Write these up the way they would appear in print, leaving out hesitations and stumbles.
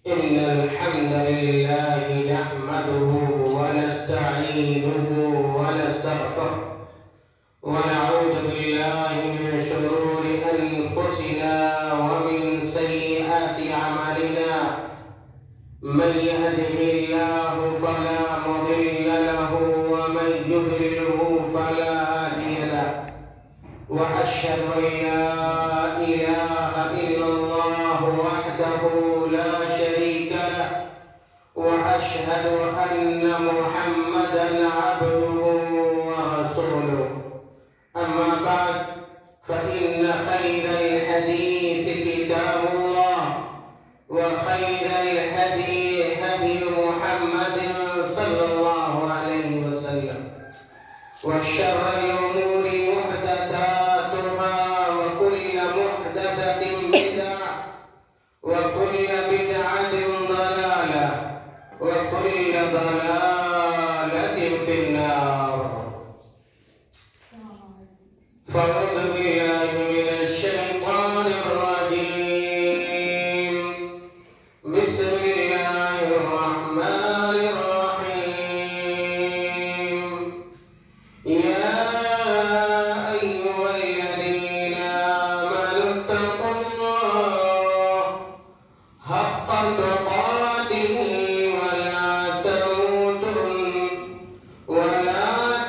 إن الحمد لله نحمده ونستعينه ونستغفره ونعوذ بالله من شرور أنفسنا ومن سيئات أعمالنا من يهده الله فلا مضل له ومن يضلله فلا هادي له وأشهد أن لا إله إلا الله وحده لا شريك له وأشهد أن محمدا عبده ورسوله أما بعد فإن خير الحديث كتاب الله وخير الهدي هدي محمد صلى الله عليه وسلم وشر الأمور محدثاتها وكل محدثة بدعة وكل بدعة ضلالة وكل ضلالة في النار. فأعوذ بالله من الشيطان الرجيم. بسم الله الرحمن الرحيم. يا أيها الذين آمنوا اتقوا الله حق تقاته ولا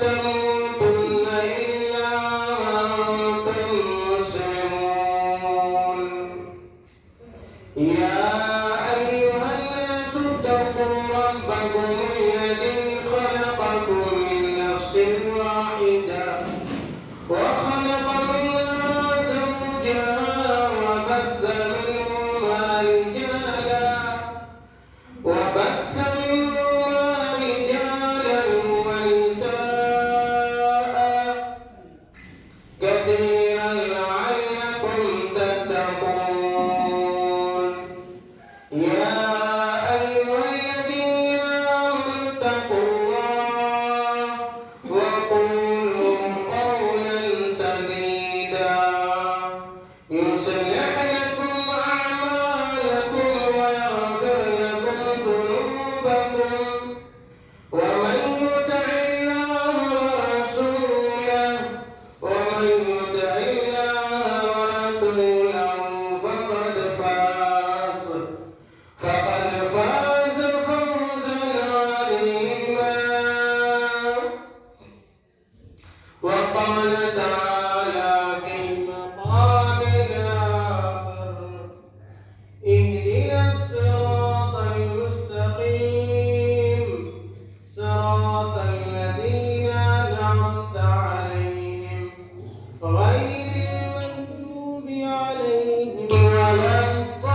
تموتن إلا وأنتم مسلمون. يا أيها الناس اتقوا ربكم الذي خلقكم من نفس واحدة وخلق منها زوجها وبث منهما رجالا ونساء كثيرا لعلكم تتقون. يا أيها الذين آمنوا اتقوا الله وقولوا قولا سديدا يصلح لكم أعمالكم ويغفر لكم ذنوبكم ومن يطع الله ورسوله فقد فاز فوزا عظيما. وقال تعالى في مقام آخر: اهدنا الصراط المستقيم صراط الذين أنعمت عليهم غير المغضوب عليهم ولا الضالين.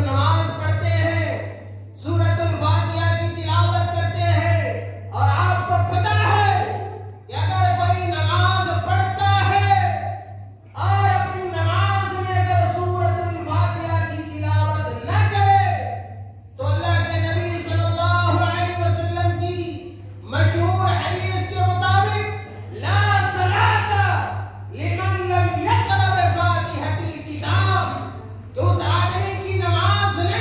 جب نماز پڑھتے ہیں سورۃ الفاتحہ کی تلاوت کرتے ہیں اور آپ کو پتہ ہے کہ اگر کوئی نماز پڑھتا ہے اور اپنی نماز میں اگر سورۃ الفاتحہ کی تلاوت نہ کرے تو اللہ کے نبی صلی اللہ علیہ وسلم کی مشہور حدیث کے مطابق لا صلاۃ لمن لم یقرأ بفاتحۃ الکتاب، تو اس آدمی کی نماز نہیں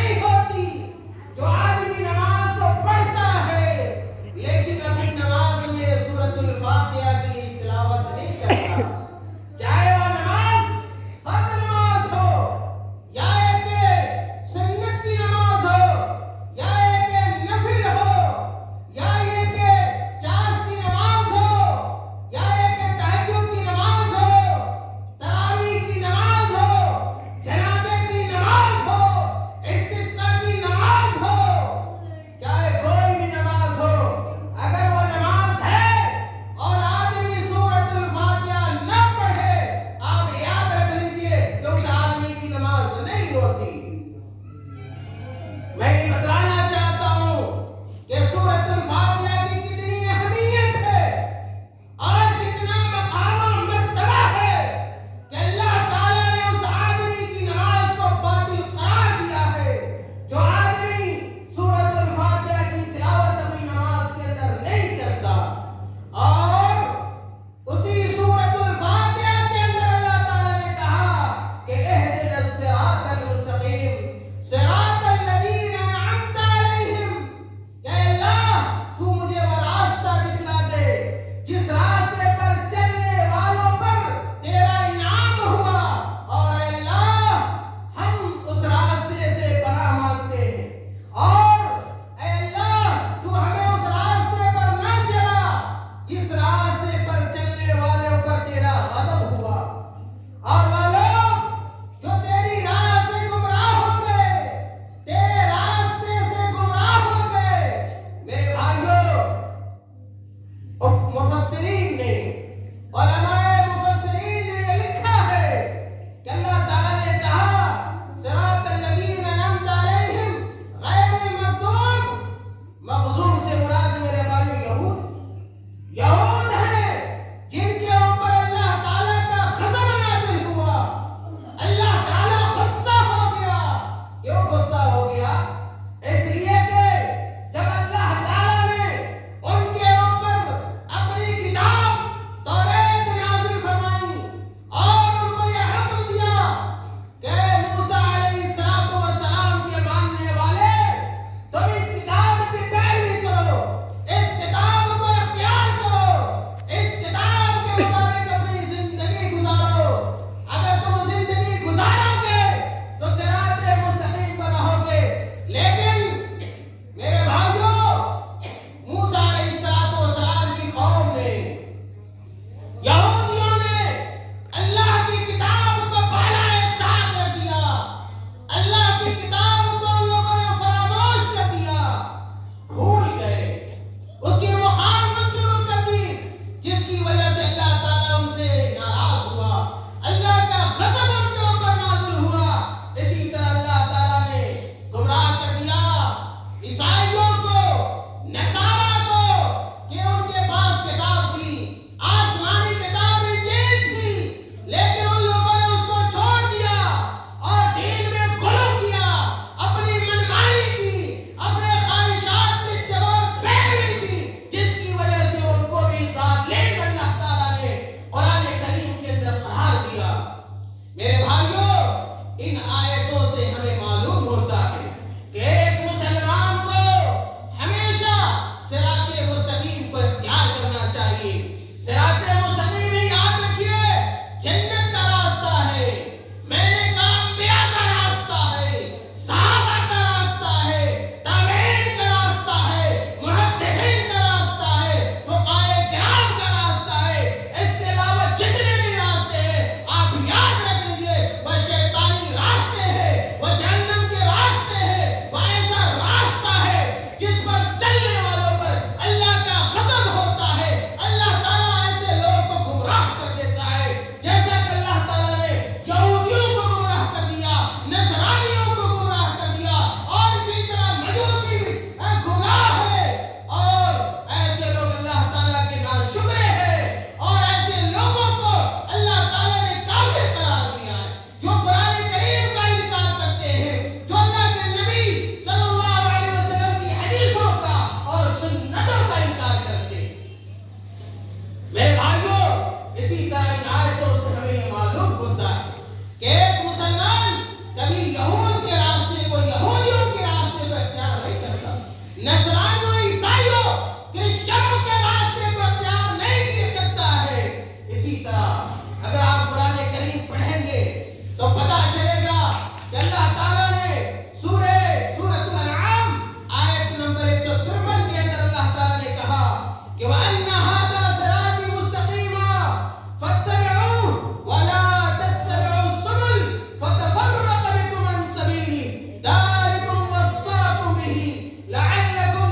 نصرانیوں عیسائیوں کرسچنوں کے راستے کو اختیار نہیں کرتا ہے۔ اسی طرح اگر آپ قرآن کریم پڑھیں گے تو پتہ چلے گا کہ اللہ تعالیٰ نے سورۃ الانعام آیت نمبر 153 کے اندر اللہ تعالیٰ نے کہا کہ وَأَنَّ هَذَا صِرَاطِي مُسْتَقِيمًا فَاتَّبِعُوهُ وَلَا تَتَّبِعُوا السُّبُلَ فَتَفَرَّقَ بِكُمْ عَنْ سَبِيلِهِ ذَلِكُمْ وَصَّاكُمْ بِهِ لَعَلَّكُمْ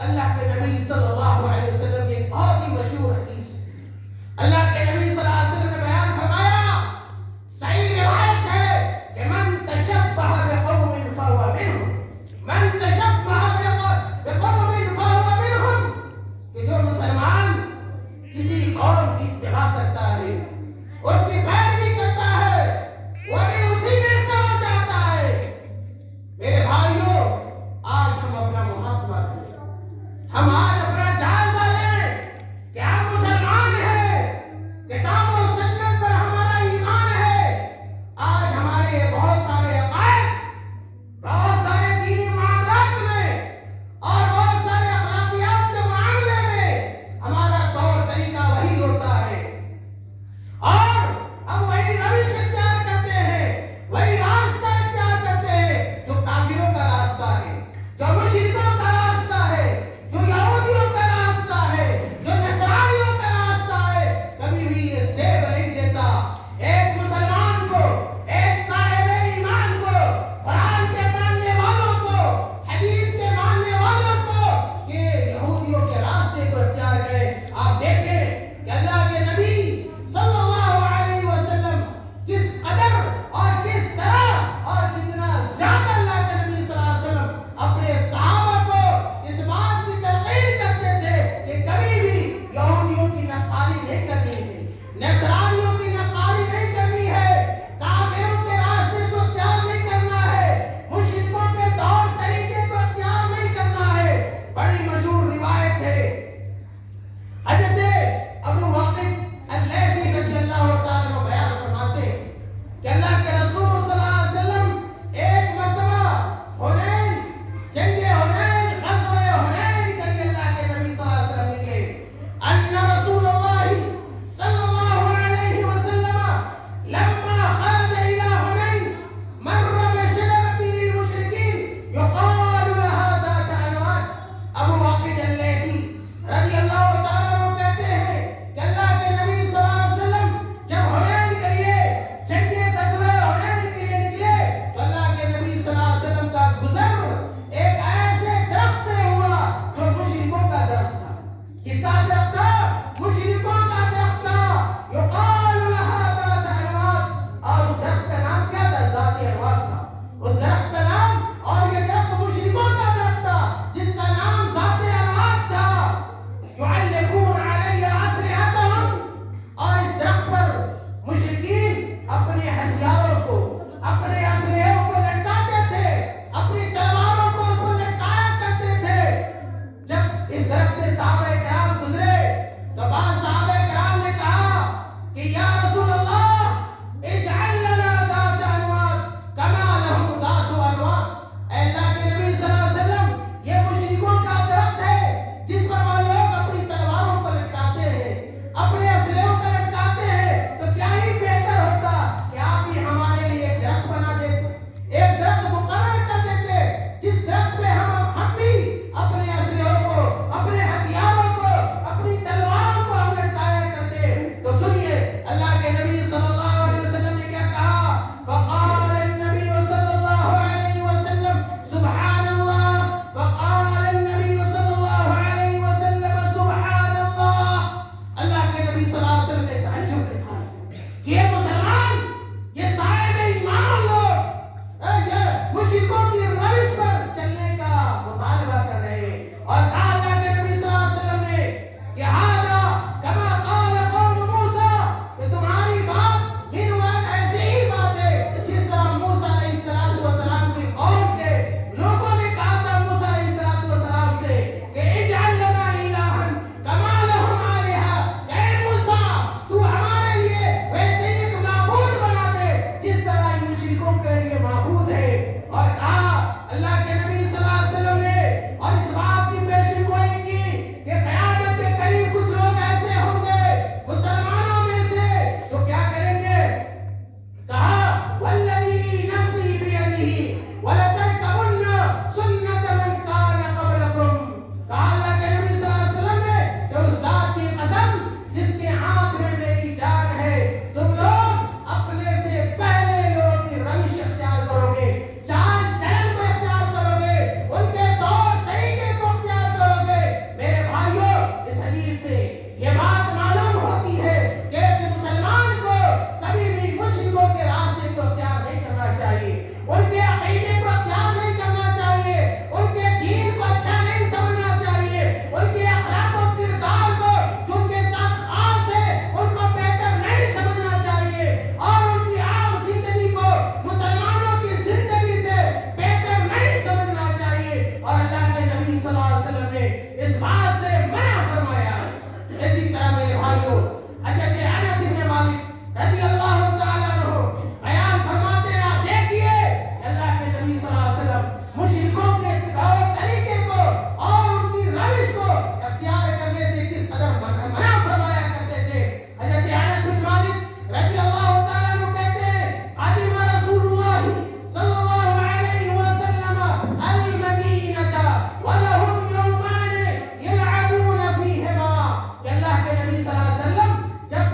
اللہ کے نبی صلی اللہ علیہ وسلم کی ایک بہت ہی مشہور حدیث ہے. اللہ کے نبی صلی اللہ علیہ وسلم نے بیان فرمایا، صحیح روایت ہے کہ من تشبہ بقوم فہو منہم، من تشبہ بقوم فہو منہم، کہ جو مسلمان کسی قوم کی اتباع کرتا ہے، اس کی پیروی کرتا ہے، وہ بھی اسی میں سے ہو جاتا ہے. میرے بھائیوں، آج ہم اپنا محاسبہ کریں، ہم آج اپنا جائزہ لیں کہ ہم مسلمان صلی اللہ علیہ وسلم نے اس بات سے منع فرمایا. اسی طرح میرے بھائیوں حضرت انس بن مالک رضی اللہ تعالیٰ عنہ بیان فرماتے ہیں آپ دیکھیے اللہ کے نبی صلی اللہ علیہ وسلم مشرکوں کے اتباع طریقے کو اور ان کی روش کو اختیار کرنے سے کس قدر منع فرمایا کرتے تھے. حضرت انس بن مالک رضی اللہ تعالیٰ عنہ کہتے ہیں قدم رسول اللہ صلی اللہ علیہ وسلم المدینہ ولہم یومان یلعبون فیہما کہ اللہ کے نبی صلی اللہ علیہ وسلم جب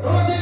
روزے